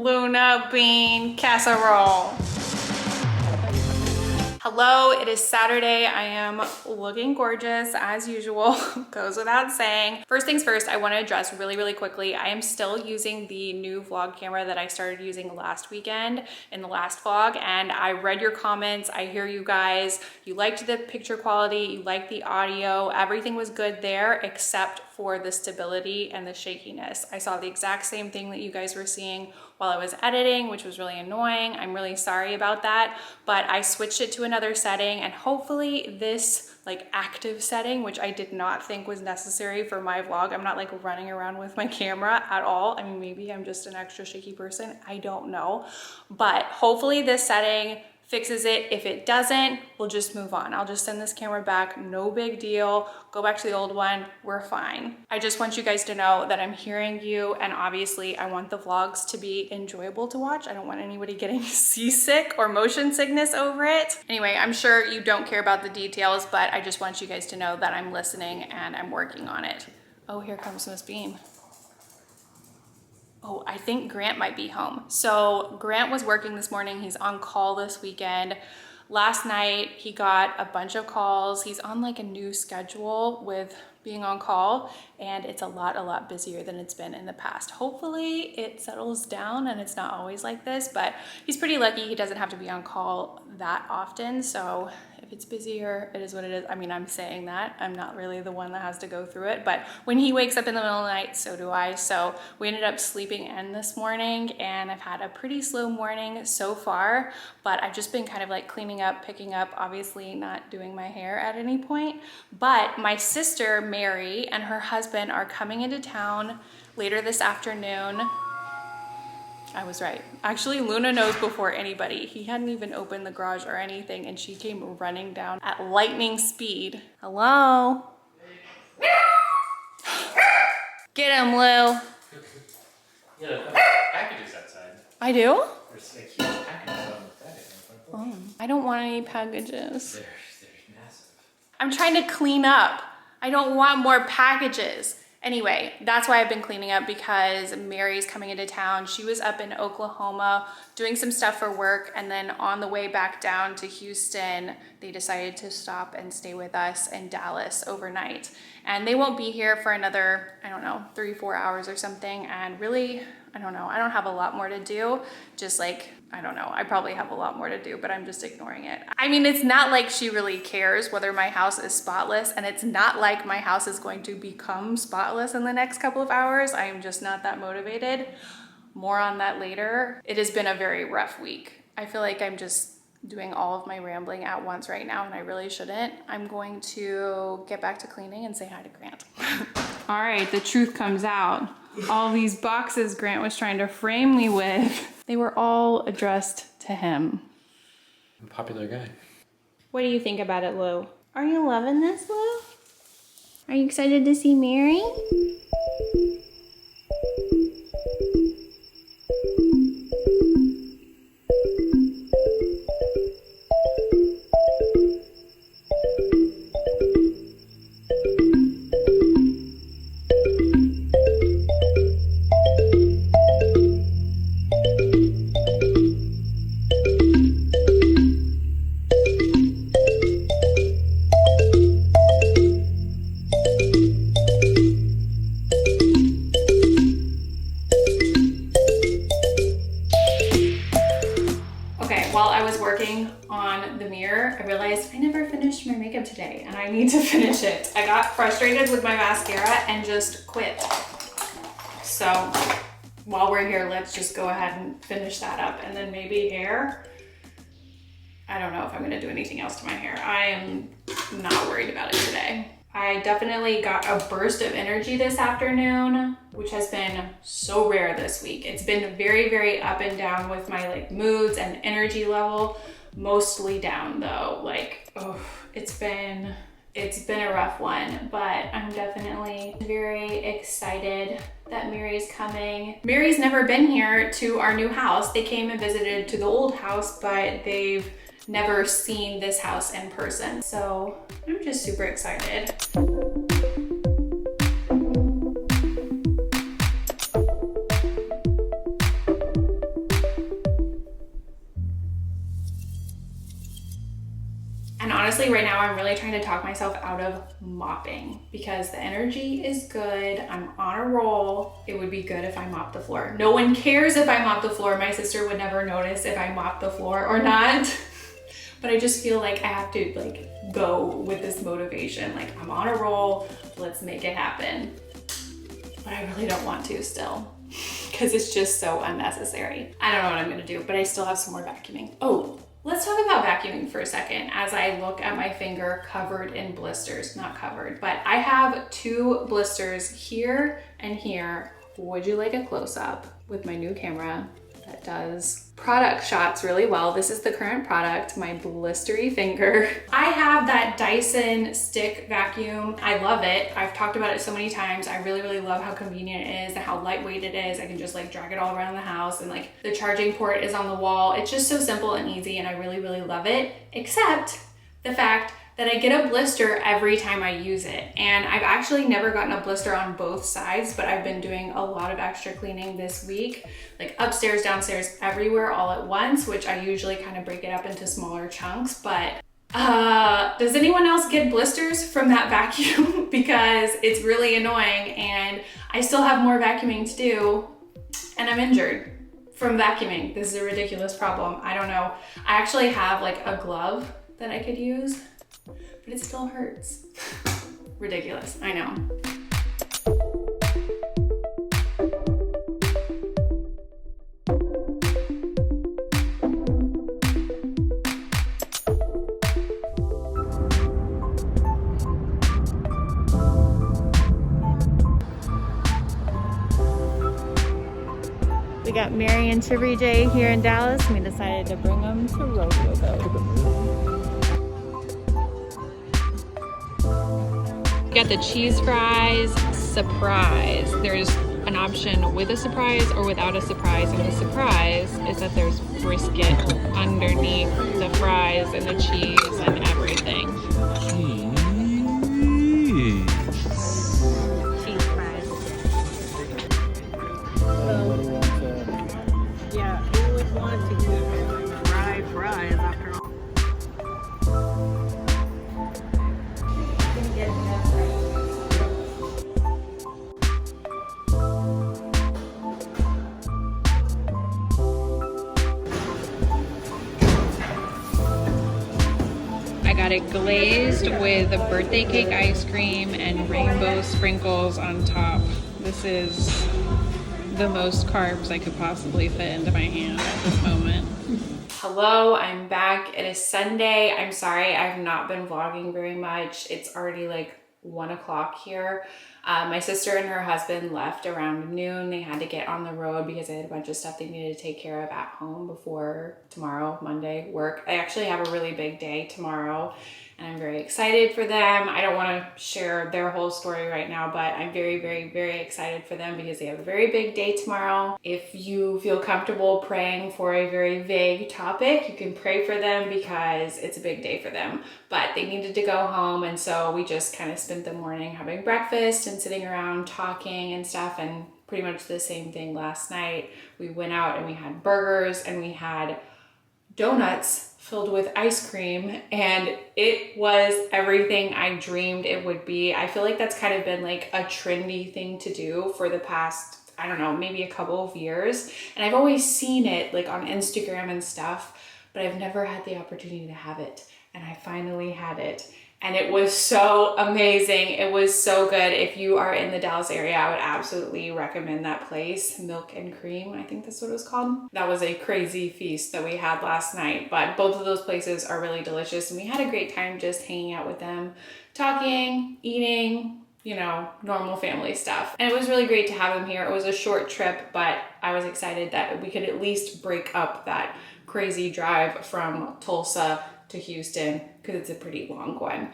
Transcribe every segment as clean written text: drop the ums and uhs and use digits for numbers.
Luna bean casserole. Hello, it is Saturday. I am looking gorgeous as usual, goes without saying. First things first, I want to address really quickly. I am still using the new vlog camera that I started using last weekend in the last vlog, and I read your comments. I hear you guys. You liked the picture quality, you liked the audio, everything was good there except for the stability and the shakiness. I saw the exact same thing that you guys were seeing while I was editing, which was really annoying. I'm really sorry about that, but I switched it to another setting, and hopefully this like active setting, which I did not think was necessary for my vlog. I'm not like running around with my camera at all. I mean, maybe I'm just an extra shaky person, I don't know. But hopefully this setting fixes it. If it doesn't, we'll just move on. I'll just send this camera back, no big deal. Go back to the old one, we're fine. I just want you guys to know that I'm hearing you, and obviously I want the vlogs to be enjoyable to watch. I don't want anybody getting seasick or motion sickness over it. Anyway, I'm sure you don't care about the details, but I just want you guys to know that I'm listening and I'm working on it. Oh, here comes Miss Beam. Oh, I think Grant might be home. So Grant was working this morning. He's on call this weekend. Last night, he got a bunch of calls. He's on like a new schedule with being on call, and it's a lot busier than it's been in the past. Hopefully it settles down and it's not always like this, but he's pretty lucky he doesn't have to be on call that often. So if it's busier, it is what it is. I mean, I'm saying that. I'm not really the one that has to go through it, but when he wakes up in the middle of the night, so do I. So we ended up sleeping in this morning, and I've had a pretty slow morning so far, but I've just been kind of like cleaning up, picking up, obviously not doing my hair at any point. But my sister, Mary, and her husband are coming into town later this afternoon. I was right. Actually, Luna knows before anybody. He hadn't even opened the garage or anything, and she came running down at lightning speed. Hello? Get him, Lou. Yeah, there's packages outside. I do? There's like huge packages on the package. Oh, I don't want any packages. They're massive. I'm trying to clean up. I don't want more packages. Anyway, that's why I've been cleaning up, because Mary's coming into town. She was up in Oklahoma doing some stuff for work, and then on the way back down to Houston, they decided to stop and stay with us in Dallas overnight. And they won't be here for another, I don't know, 3-4 hours or something. And really, I don't know, I don't have a lot more to do. Just like, I don't know, I probably have a lot more to do, but I'm just ignoring it. I mean, it's not like she really cares whether my house is spotless, and it's not like my house is going to become spotless in the next couple of hours. I am just not that motivated. More on that later. It has been a very rough week. I feel like I'm just doing all of my rambling at once right now, and I really shouldn't. I'm going to get back to cleaning and say hi to Grant. All right, the truth comes out. All these boxes Grant was trying to frame me with, they were all addressed to him. I'm a popular guy. What do you think about it, Lou? Are you loving this, Lou? Are you excited to see Mary? Today, and I need to finish it. I got frustrated with my mascara and just quit. So while we're here, let's just go ahead and finish that up, and then maybe hair. I don't know if I'm gonna do anything else to my hair. I am not worried about it today. I definitely got a burst of energy this afternoon, which has been so rare this week. It's been very up and down with my like moods and energy level. Mostly down though, like, oh, it's been a rough one, but I'm definitely very excited that Mary's coming. Mary's never been here to our new house. They came and visited to the old house, but they've never seen this house in person. So I'm just super excited. honestly, right now I'm really trying to talk myself out of mopping because the energy is good. I'm on a roll. It would be good if I mop the floor. No one cares if I mop the floor. My sister would never notice if I mop the floor or not. But I just feel like I have to like go with this motivation. Like I'm on a roll, let's make it happen. But I really don't want to still because it's just so unnecessary. I don't know what I'm gonna do, but I still have some more vacuuming. Oh, let's talk about vacuuming for a second as I look at my finger covered in blisters. Not covered, but I have 2 blisters here and here. Would you like a close-up with my new camera that does product shots really well? This is the current product, my blistery finger. I have that Dyson stick vacuum. I love it. I've talked about it so many times. I really, really love how convenient it is and how lightweight it is. I can just like drag it all around the house, and like the charging port is on the wall. It's just so simple and easy, and I really, really love it, except the fact that I get a blister every time I use it. And I've actually never gotten a blister on both sides, but I've been doing a lot of extra cleaning this week, like upstairs, downstairs, everywhere all at once, which I usually kind of break it up into smaller chunks. But does anyone else get blisters from that vacuum? Because it's really annoying and I still have more vacuuming to do and I'm injured from vacuuming. This is a ridiculous problem. I don't know. I actually have like a glove that I could use, but it still hurts. Ridiculous, I know. We got Mary and Shivery J here in Dallas, and we decided to bring them to Rodeo Go. Got the cheese fries surprise. There's an option with a surprise or without a surprise, and the surprise is that there's brisket underneath the fries and the cheese and everything. Cheese fries. Yeah, who would want to eat fried fries after all? I got it glazed with birthday cake ice cream and rainbow sprinkles on top. This is the most carbs I could possibly fit into my hand at this moment. Hello, I'm back. It is Sunday. I'm sorry I've not been vlogging very much. It's already like 1 o'clock here. My sister and her husband left around noon. They had to get on the road because they had a bunch of stuff they needed to take care of at home before tomorrow, Monday, work. I actually have a really big day tomorrow and I'm very excited for them. I don't want to share their whole story right now, but I'm very, very, very excited for them because they have a very big day tomorrow. If you feel comfortable praying for a very vague topic, you can pray for them because it's a big day for them. But they needed to go home, and so we just kind of spent the morning having breakfast and sitting around talking and stuff, and pretty much the same thing last night. We went out and we had burgers and we had donuts filled with ice cream, and it was everything I dreamed it would be. I feel like that's kind of been like a trendy thing to do for the past, I don't know, maybe a couple of years. And I've always seen it like on Instagram and stuff, but I've never had the opportunity to have it. And I finally had it. And it was so amazing. It was so good. If you are in the Dallas area, I would absolutely recommend that place. Milk and Cream, I think that's what it was called. That was a crazy feast that we had last night, but both of those places are really delicious. And we had a great time just hanging out with them, talking, eating, you know, normal family stuff. And it was really great to have them here. It was a short trip, but I was excited that we could at least break up that crazy drive from Tulsa to Houston, because it's a pretty long one.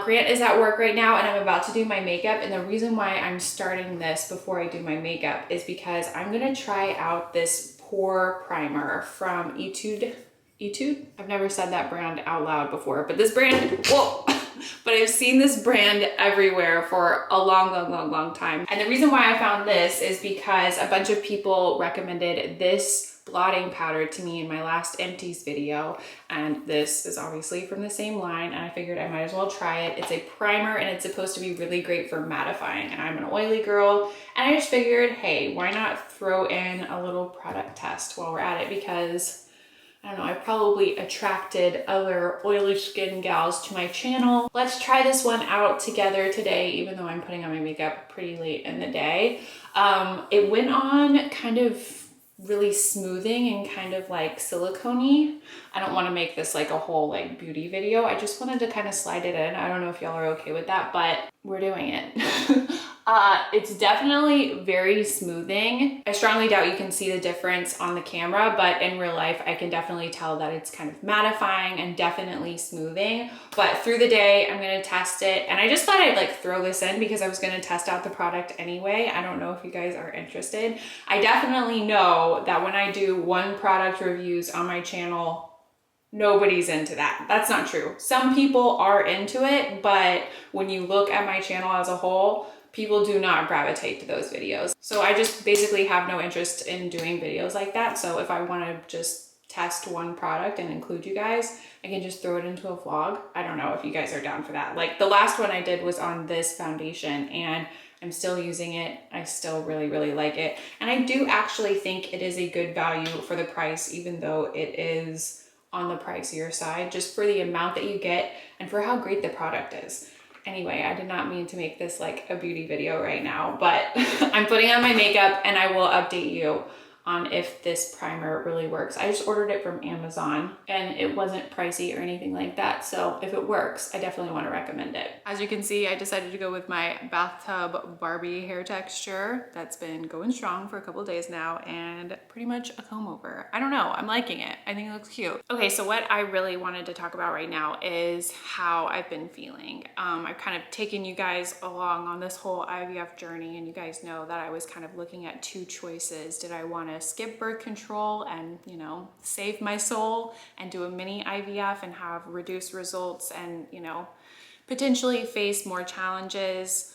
Grant is at work right now and I'm about to do my makeup, and the reason why I'm starting this before I do my makeup is because I'm gonna try out this pore primer from Etude. I've never said that brand out loud before, but this brand, whoa! But I've seen this brand everywhere for a long time. And the reason why I found this is because a bunch of people recommended this blotting powder to me in my last empties video, and this is obviously from the same line, and I figured I might as well try it. It's a primer and it's supposed to be really great for mattifying, and I'm an oily girl, and I just figured, hey, why not throw in a little product test while we're at it, because I don't know, I probably attracted other oily skin gals to my channel. Let's try this one out together today, even though I'm putting on my makeup pretty late in the day. It went on kind of really smoothing and kind of like silicone-y. I don't want to make this like a whole like beauty video. I just wanted to kind of slide it in. I don't know if y'all are okay with that, but we're doing it. It's definitely very smoothing. I strongly doubt you can see the difference on the camera, but in real life, I can definitely tell that it's kind of mattifying and definitely smoothing. But through the day, I'm gonna test it. And I just thought I'd like throw this in because I was gonna test out the product anyway. I don't know if you guys are interested. I definitely know that when I do one product reviews on my channel, nobody's into that. That's not true. Some people are into it, but when you look at my channel as a whole, people do not gravitate to those videos. So I just basically have no interest in doing videos like that. So if I want to just test one product and include you guys, I can just throw it into a vlog. I don't know if you guys are down for that. Like the last one I did was on this foundation, and I'm still using it. I still really, really like it. And I do actually think it is a good value for the price, even though it is on the pricier side, just for the amount that you get and for how great the product is. Anyway, I did not mean to make this like a beauty video right now, but I'm putting on my makeup and I will update you on if this primer really works. I just ordered it from Amazon and it wasn't pricey or anything like that. So if it works, I definitely want to recommend it. As you can see, I decided to go with my bathtub Barbie hair texture. That's been going strong for a couple of days now, and pretty much a comb over. I don't know, I'm liking it. I think it looks cute. Okay, so what I really wanted to talk about right now is how I've been feeling. I've kind of taken you guys along on this whole IVF journey, and you guys know that I was kind of looking at two choices. Did I want to skip birth control and, you know, save my soul and do a mini IVF and have reduced results and, you know, potentially face more challenges,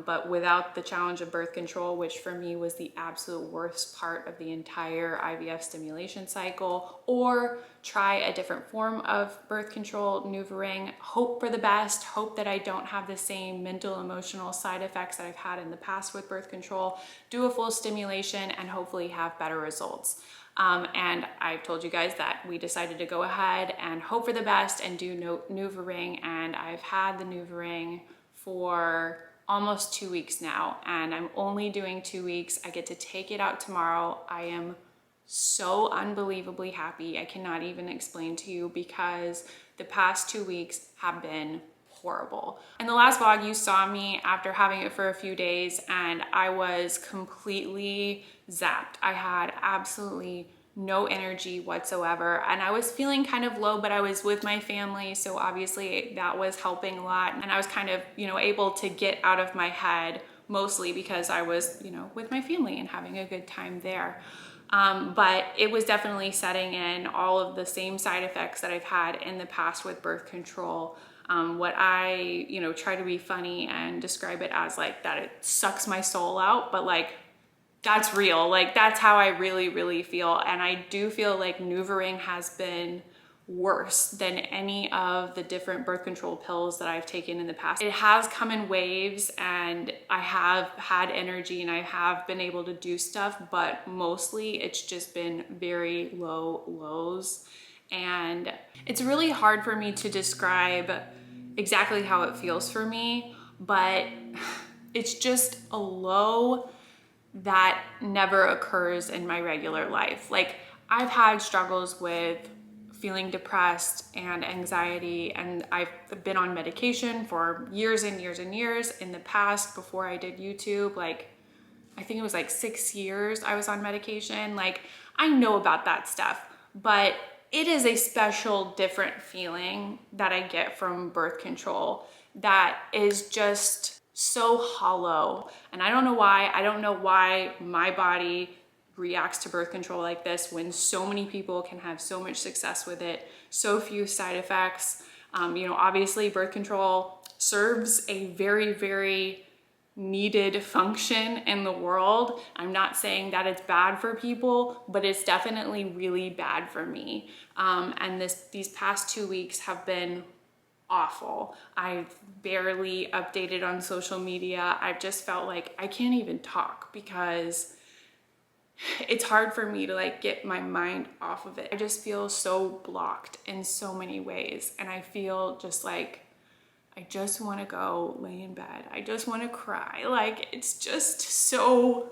but without the challenge of birth control, which for me was the absolute worst part of the entire IVF stimulation cycle, or try a different form of birth control, NuvaRing, hope for the best, hope that I don't have the same mental, emotional side effects that I've had in the past with birth control, do a full stimulation, and hopefully have better results. And I've told you guys that we decided to go ahead and hope for the best and do NuvaRing, and I've had the NuvaRing for almost 2 weeks now, and I'm only doing 2 weeks. I get to take it out tomorrow. I am so unbelievably happy. I cannot even explain to you, because the past 2 weeks have been horrible. In the last vlog, you saw me after having it for a few days, and I was completely zapped. I had absolutely no energy whatsoever, and I was feeling kind of low, but I was with my family, so obviously that was helping a lot. And I was kind of, you know, able to get out of my head, mostly because I was, you know, with my family and having a good time there. But it was definitely setting in all of the same side effects that I've had in the past with birth control. What I, you know, try to be funny and describe it as like that it sucks my soul out, but like that's real. Like that's how I really, really feel. And I do feel like NuvaRing has been worse than any of the different birth control pills that I've taken in the past. It has come in waves, and I have had energy and I have been able to do stuff, but mostly it's just been very low lows. And it's really hard for me to describe exactly how it feels for me, but it's just a low that never occurs in my regular life. Like I've had struggles with feeling depressed and anxiety, and I've been on medication for years and years and years in the past. Before I did YouTube, like I think it was like 6 years I was on medication. Like I know about that stuff, but it is a special different feeling that I get from birth control that is just so hollow. And I don't know why. I don't know why my body reacts to birth control like this when so many people can have so much success with it, so few side effects. You know, obviously birth control serves a very, very needed function in the world. I'm not saying that it's bad for people, but it's definitely really bad for me. And these past 2 weeks have been awful. I've barely updated on social media. I've just felt like I can't even talk because it's hard for me to like get my mind off of it. I just feel so blocked in so many ways. And I feel just like, I just want to go lay in bed. I just want to cry. Like, it's just so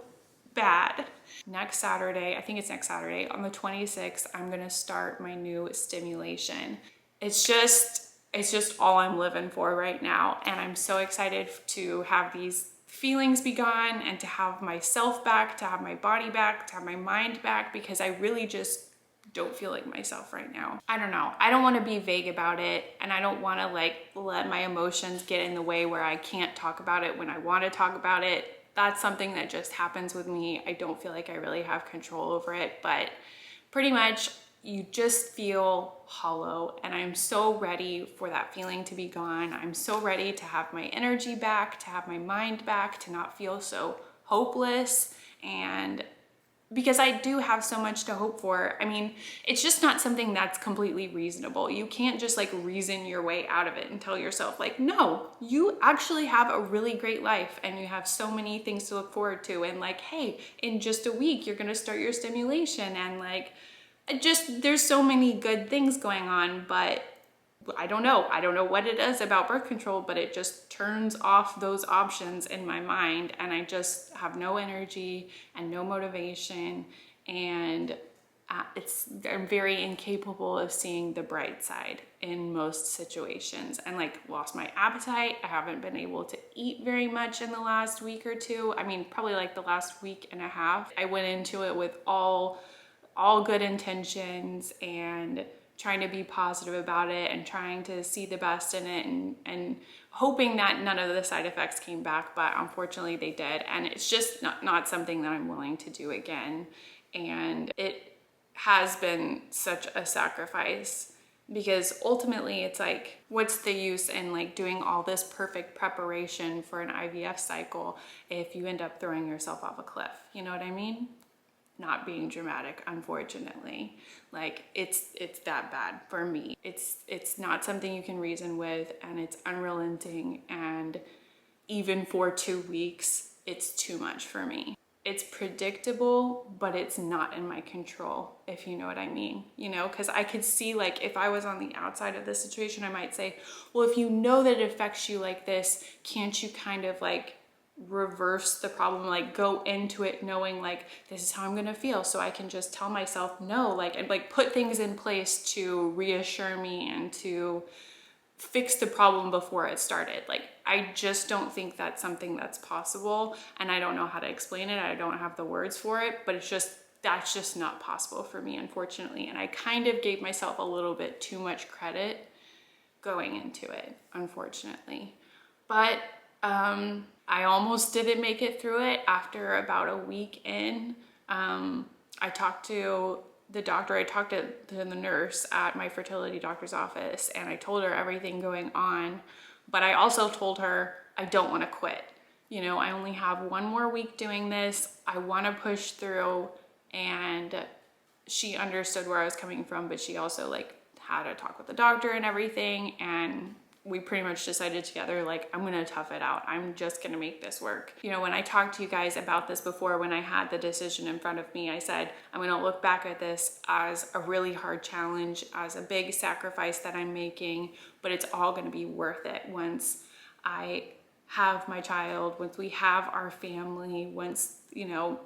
bad. Next Saturday, I think it's next Saturday, on the 26th, I'm going to start my new stimulation. It's just all I'm living for right now. And I'm so excited to have these feelings be gone and to have myself back, to have my body back, to have my mind back, because I really just don't feel like myself right now. I don't know. I don't want to be vague about it, and I don't want to like let my emotions get in the way where I can't talk about it when I want to talk about it. That's something that just happens with me. I don't feel like I really have control over it, but pretty much you just feel hollow, and I'm so ready for that feeling to be gone. I'm so ready to have my energy back, to have my mind back, to not feel so hopeless, and because I do have so much to hope for. I mean, it's just not something that's completely reasonable. You can't just like reason your way out of it and tell yourself like, no, you actually have a really great life and you have so many things to look forward to. And like, hey, in just a week, you're gonna start your stimulation, and like, there's so many good things going on, but I don't know what it is about birth control, but it just turns off those options in my mind, and I just have no energy and no motivation, and I'm very incapable of seeing the bright side in most situations, and like lost my appetite. I haven't been able to eat very much in the last week or two. I mean, probably like the last week and a half. I went into it with all good intentions and trying to be positive about it and trying to see the best in it, and hoping that none of the side effects came back, but unfortunately they did. And it's just not something that I'm willing to do again. And it has been such a sacrifice, because ultimately it's like, what's the use in like doing all this perfect preparation for an IVF cycle if you end up throwing yourself off a cliff? You know what I mean? Not being dramatic, unfortunately. Like, it's that bad for me. It's not something you can reason with, and it's unrelenting, and even for 2 weeks, it's too much for me. It's predictable, but it's not in my control, if you know what I mean. You know, because I could see, like, if I was on the outside of this situation, I might say, well, if you know that it affects you like this, can't you kind of like reverse the problem, like go into it knowing like this is how I'm gonna feel, so I can just tell myself no, like, and like put things in place to reassure me and to fix the problem before it started. Like, I just don't think that's something that's possible, and I don't know how to explain it. I don't have the words for it, but that's just not possible for me, unfortunately. And I kind of gave myself a little bit too much credit going into it, unfortunately. But I almost didn't make it through it. After about a week in, I talked to the doctor, I talked to the nurse at my fertility doctor's office, and I told her everything going on, but I also told her I don't want to quit. You know, I only have 1 more week doing this. I want to push through, and she understood where I was coming from, but she also like had a talk with the doctor and everything, and we pretty much decided together, like, I'm gonna tough it out. I'm just gonna make this work. You know, when I talked to you guys about this before, when I had the decision in front of me, I said, I'm gonna look back at this as a really hard challenge, as a big sacrifice that I'm making, but it's all gonna be worth it once I have my child, once we have our family, once, you know,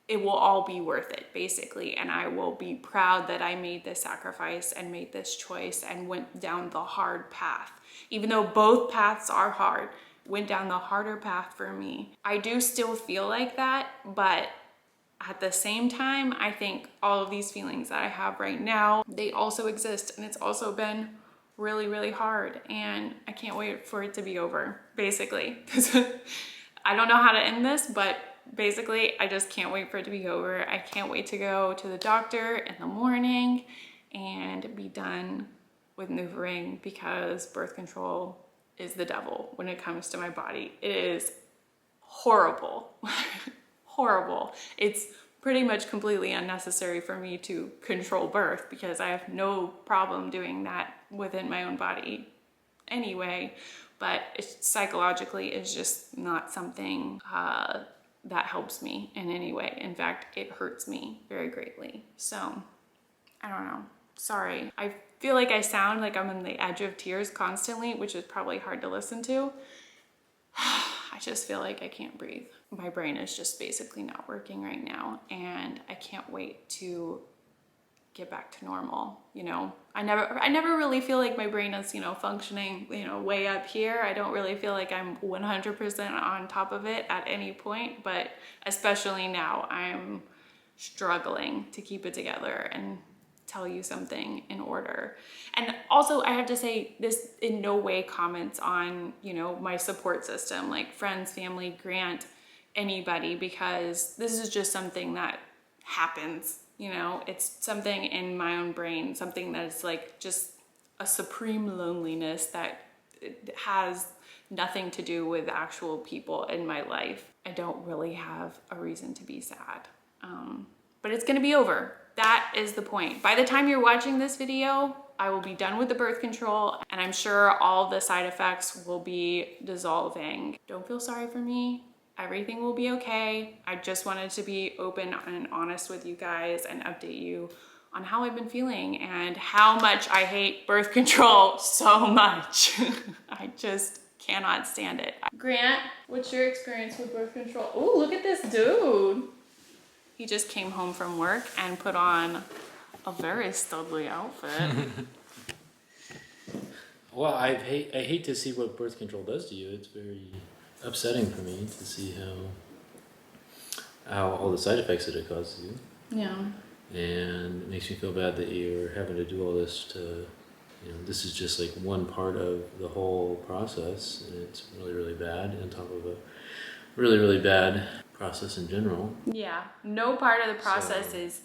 it will all be worth it, basically. And I will be proud that I made this sacrifice and made this choice and went down the hard path. Even though both paths are hard, went down the harder path for me. I do still feel like that, but at the same time, I think all of these feelings that I have right now, they also exist, and it's also been really, really hard, and I can't wait for it to be over, basically. I don't know how to end this, but basically, I just can't wait for it to be over. I can't wait to go to the doctor in the morning and be done with maneuvering, because birth control is the devil when it comes to my body. It is horrible. Horrible. It's pretty much completely unnecessary for me to control birth because I have no problem doing that within my own body anyway, but it's psychologically is just not something that helps me in any way. In fact, it hurts me very greatly. So I don't know. Sorry. I feel like I sound like I'm on the edge of tears constantly, which is probably hard to listen to. I just feel like I can't breathe. My brain is just basically not working right now, and I can't wait to get back to normal. You know, I never really feel like my brain is, you know, functioning, you know, way up here. I don't really feel like I'm 100% on top of it at any point, but especially now I'm struggling to keep it together and tell you something in order. And also I have to say this in no way comments on, you know, my support system, like friends, family, Grant, anybody, because this is just something that happens, you know, it's something in my own brain, something that's like just a supreme loneliness that it has nothing to do with actual people in my life. I don't really have a reason to be sad, but it's gonna be over. That is the point. By the time you're watching this video, I will be done with the birth control, and I'm sure all the side effects will be dissolving. Don't feel sorry for me. Everything will be okay. I just wanted to be open and honest with you guys and update you on how I've been feeling and how much I hate birth control so much. I just cannot stand it. Grant, what's your experience with birth control? Oh, look at this dude. He just came home from work and put on a very studly outfit. Well, I hate to see what birth control does to you. It's very upsetting for me to see how all the side effects that it causes you. Yeah. And it makes me feel bad that you're having to do all this to, you know, this is just like one part of the whole process, and it's really, really bad on top of a really, really bad process in general. Yeah, no part of the process is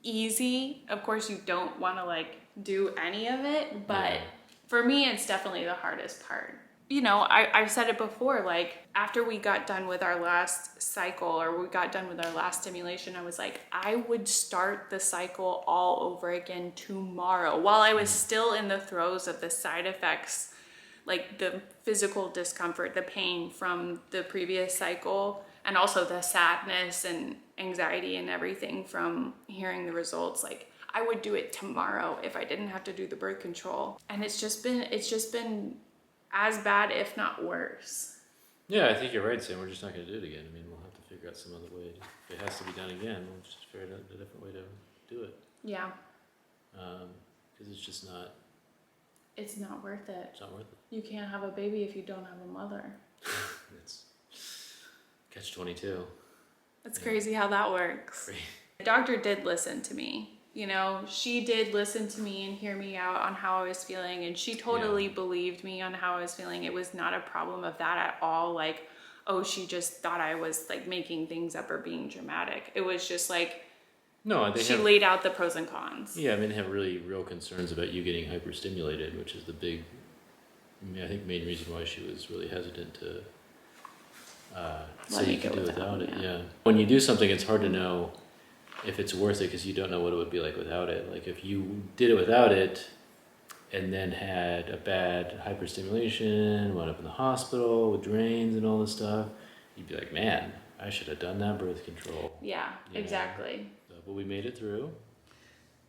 easy. Of course, you don't want to like do any of it, but for me, it's definitely the hardest part. You know, I've said it before, like after we got done with our last cycle or we got done with our last stimulation, I was like, I would start the cycle all over again tomorrow while I was still in the throes of the side effects, like the physical discomfort, the pain from the previous cycle, and also the sadness and anxiety and everything from hearing the results. Like I would do it tomorrow if I didn't have to do the birth control. And it's just been as bad, if not worse. Yeah, I think you're right, Sam. We're just not going to do it again. I mean, we'll have to figure out some other way. If it has to be done again, we'll just figure out a different way to do it. Yeah. Because it's just not... It's not worth it. It's not worth it. You can't have a baby if you don't have a mother. It's catch-22. It's crazy how that works. The doctor did listen to me. You know, she did listen to me and hear me out on how I was feeling, and she totally believed me on how I was feeling. It was not a problem of that at all. Like, oh, she just thought I was like making things up or being dramatic. It was just like, no, she laid out the pros and cons. Yeah, I mean, they have really real concerns about you getting hyperstimulated, which is the big, I think, main reason why she was really hesitant to say you could do without it. Yeah. When you do something, it's hard to know if it's worth it because you don't know what it would be like without it. Like if you did it without it and then had a bad hyperstimulation, wound up in the hospital with drains and all this stuff, you'd be like, man, I should have done that birth control. Yeah, exactly. So, but we made it through.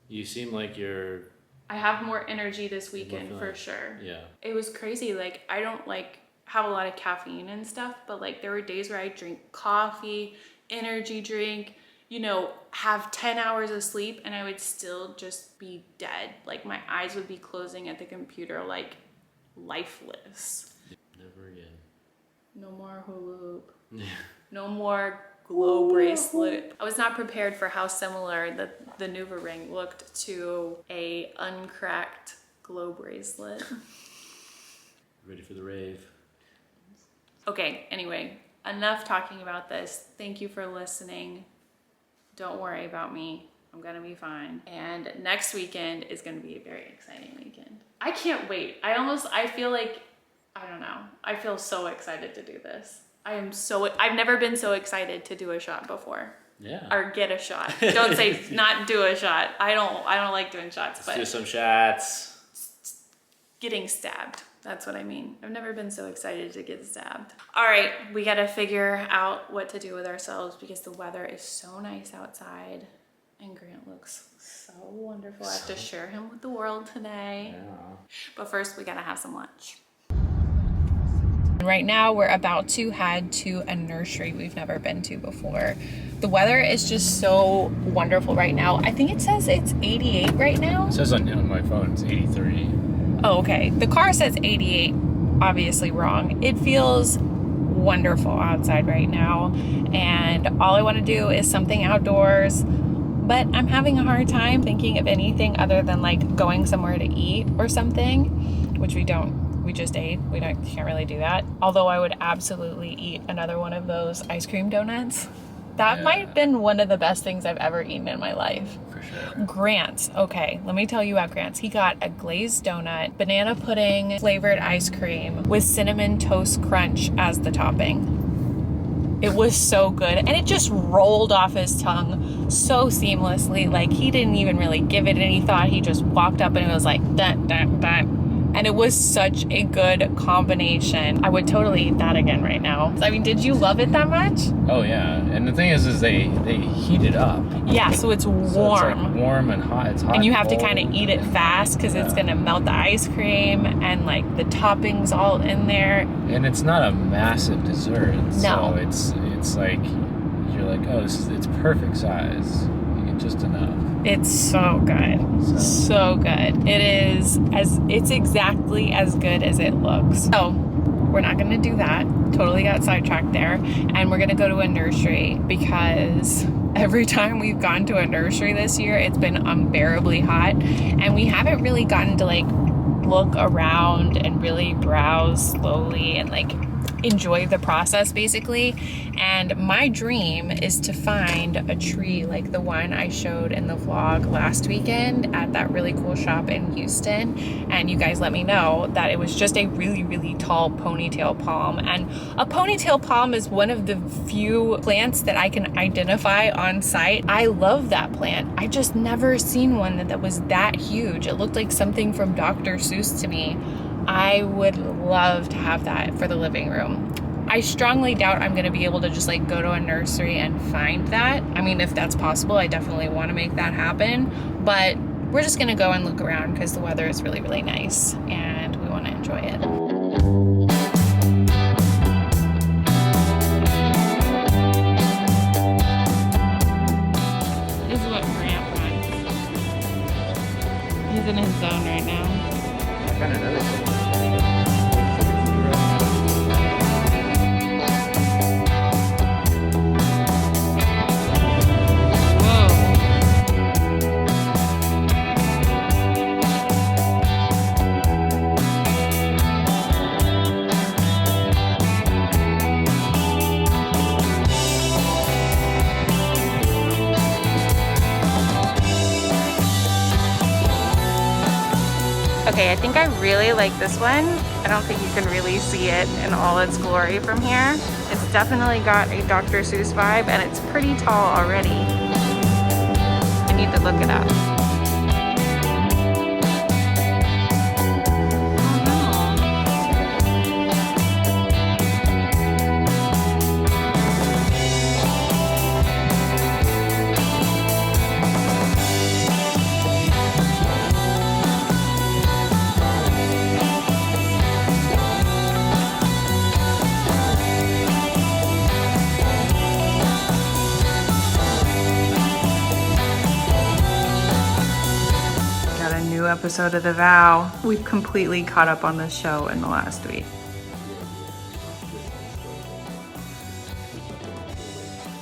You seem like you're... I have more energy this weekend for sure. Yeah. It was crazy. Like I don't like have a lot of caffeine and stuff, but like there were days where I drink coffee, energy drink, you know, have 10 hours of sleep and I would still just be dead. Like my eyes would be closing at the computer like lifeless. Never again. No more hula hoop. No more glow bracelet. I was not prepared for how similar the Nuva ring looked to a uncracked glow bracelet. Ready for the rave. Okay, anyway, enough talking about this. Thank you for listening. Don't worry about me. I'm gonna be fine. And next weekend is gonna be a very exciting weekend. I can't wait. I feel like, I don't know. I feel so excited to do this. I've never been so excited to do a shot before. Yeah. Or get a shot. Don't say not do a shot. I don't like doing shots, Let's do but some shots. getting stabbed. That's what I mean. I've never been so excited to get stabbed. All right, we gotta figure out what to do with ourselves because the weather is so nice outside and Grant looks so wonderful. I have to share him with the world today. Yeah. But first we gotta have some lunch. Right now we're about to head to a nursery we've never been to before. The weather is just so wonderful right now. I think it says it's 88 right now. It says on my phone it's 83. Oh, okay. The car says 88, obviously wrong. It feels wonderful outside right now. And all I want to do is something outdoors, but I'm having a hard time thinking of anything other than like going somewhere to eat or something, which we just ate. Can't really do that. Although I would absolutely eat another one of those ice cream donuts. That might have been one of the best things I've ever eaten in my life. For sure. Grant's. Okay, let me tell you about Grant's. He got a glazed donut, banana pudding flavored ice cream with cinnamon toast crunch as the topping. It was so good. And it just rolled off his tongue so seamlessly. Like he didn't even really give it any thought. He just walked up and it was like, dun, dun, dun. And it was such a good combination. I would totally eat that again right now. I mean, did you love it that much? Oh yeah, and the thing is they heat it up. Yeah, so it's warm. So it's like warm and hot. It's hot. And you have to cold. kind of eat it fast because it's gonna melt the ice cream and like the toppings all in there. And it's not a massive dessert. No. So it's like you're like, oh, it's perfect size. You get just enough. It's so good. So good. It's exactly as good as it looks. So we're not gonna do that. Totally got sidetracked there. And we're gonna go to a nursery because every time we've gone to a nursery this year, it's been unbearably hot. And we haven't really gotten to like look around and really browse slowly and like enjoy the process basically. And my dream is to find a tree like the one I showed in the vlog last weekend at that really cool shop in Houston. And you guys let me know that it was just a really, really tall ponytail palm. And a ponytail palm is one of the few plants that I can identify on site. I love that plant. I just never seen one that was that huge. It looked like something from Dr. Seuss to me. I would love to have that for the living room. I strongly doubt I'm gonna be able to just like go to a nursery and find that. I mean, if that's possible, I definitely wanna make that happen, but we're just gonna go and look around because the weather is really, really nice and we wanna enjoy it. This is what Grant wants. He's in his zone right now. I found another thing. Okay, I think I really like this one. I don't think you can really see it in all its glory from here. It's definitely got a Dr. Seuss vibe and it's pretty tall already. I need to look it up. Episode of The Vow. We've completely caught up on this show in the last week.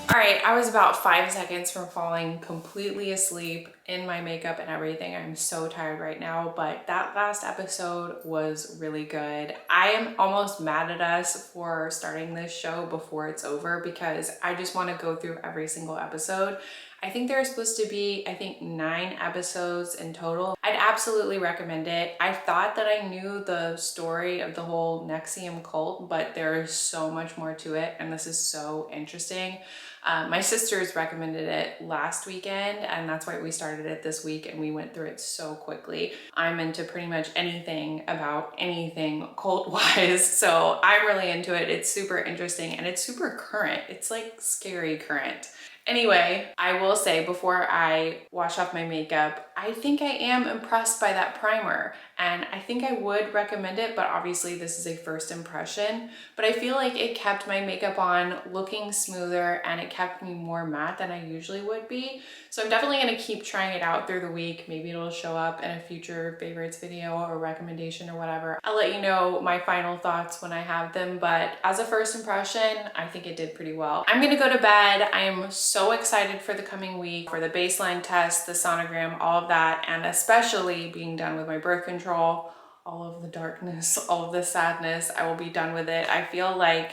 All right, I was about 5 seconds from falling completely asleep in my makeup and everything. I'm so tired right now, but that last episode was really good. I am almost mad at us for starting this show before it's over because I just want to go through every single episode. I think there are supposed to be, 9 episodes in total. I'd absolutely recommend it. I thought that I knew the story of the whole Nexium cult, but there is so much more to it, and this is so interesting. My sisters recommended it last weekend, and that's why we started it this week, and we went through it so quickly. I'm into pretty much anything about anything cult-wise, so I'm really into it. It's super interesting, and it's super current. It's like scary current. Anyway, I will say before I wash off my makeup, I think I am impressed by that primer, and I think I would recommend it, but obviously this is a first impression. But I feel like it kept my makeup on looking smoother, and it kept me more matte than I usually would be. So I'm definitely gonna keep trying it out through the week. Maybe it'll show up in a future favorites video or recommendation or whatever. I'll let you know my final thoughts when I have them, but as a first impression, I think it did pretty well. I'm gonna go to bed. I am so excited for the coming week, for the baseline test, the sonogram, all of that, and especially being done with my birth control, all of the darkness, all of the sadness. I will be done with it. I feel like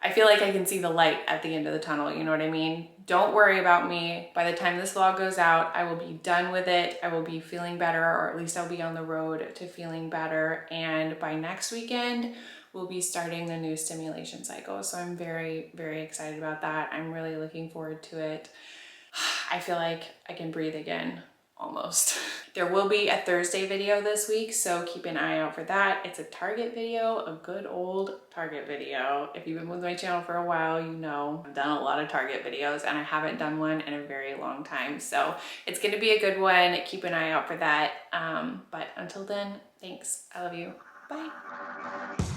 I can see the light at the end of the tunnel, you know what I mean? Don't worry about me. By the time this vlog goes out, I will be done with it. I will be feeling better, or at least I'll be on the road to feeling better. And by next weekend, we'll be starting the new stimulation cycle. So I'm very, very excited about that. I'm really looking forward to it. I feel like I can breathe again. Almost. There will be a Thursday video this week, so keep an eye out for that. It's a Target video, a good old Target video. If you've been with my channel for a while, you know I've done a lot of Target videos, and I haven't done one in a very long time. So it's gonna be a good one. Keep an eye out for that. But until then, thanks. I love you. Bye.